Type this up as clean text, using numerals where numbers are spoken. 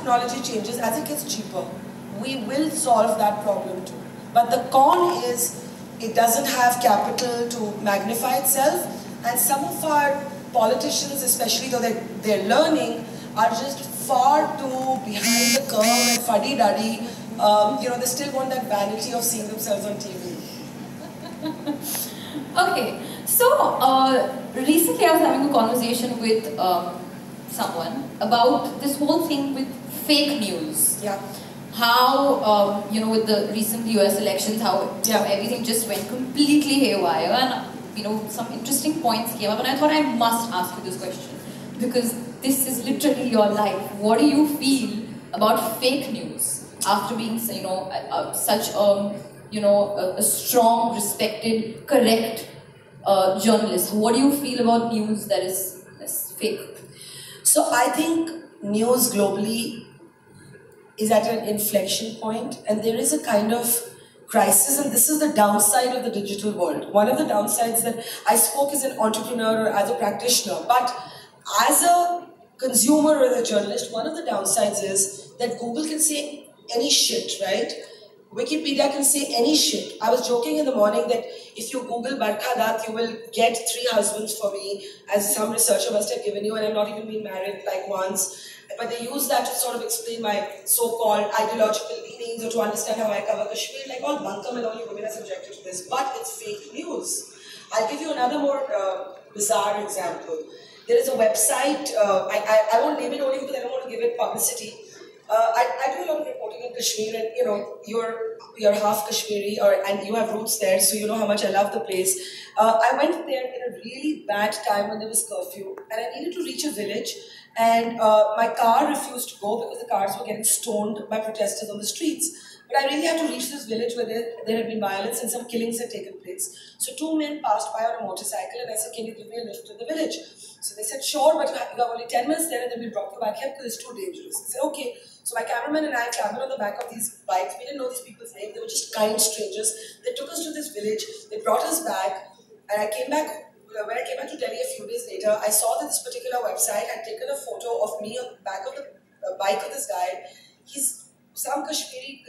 technology changes, as it gets cheaper, we will solve that problem too. But the con is, it doesn't have capital to magnify itself, and some of our politicians, especially though they're learning, are just far too behind the curve and fuddy-duddy. They still want that vanity of seeing themselves on TV. Okay, so recently I was having a conversation with someone about this whole thing with fake news. Yeah. How, with the recent US elections, how everything just went completely haywire, and some interesting points came up, and I thought I must ask you this question because this is literally your life. What do you feel about fake news after being, such a strong, respected, correct journalist? What do you feel about news that is fake? So I think news globally is at an inflection point, and there is a kind of crisis, and this is the downside of the digital world. One of the downsides that I spoke as an entrepreneur or as a practitioner, but as a consumer or a journalist, one of the downsides is that Google can say any shit, right? Wikipedia can say any shit. I was joking in the morning that if you Google Bhatt, you will get 3 husbands for me, as some researcher must have given you, and I'm not even been married like once. But they use that to sort of explain my so-called ideological leanings or to understand how I cover Kashmir. Like all bunkam and all you women are subjected to this, but it's fake news. I'll give you another more bizarre example. There is a website, I won't name it only because I don't want to give it publicity. I do a lot of reporting in Kashmir, and you're half Kashmiri, and you have roots there, so you know how much I love the place. I went there in a really bad time when there was curfew, and I needed to reach a village, and my car refused to go because the cars were getting stoned by protesters on the streets. But I really had to reach this village where there had been violence and some killings had taken place. So 2 men passed by on a motorcycle, and I said, "Can you give me a lift to the village?" So they said, "Sure, but you have only 10 minutes there, and then we'll drop you back here because it's too dangerous." I said, "Okay." So my cameraman and I traveled on the back of these bikes. We didn't know these people's names. They were just kind strangers. They took us to this village. They brought us back, and I came back. When I came back to Delhi a few days later, I saw that this particular website had taken a photo of me on the back of the bike of this guy. He's some Kashmiri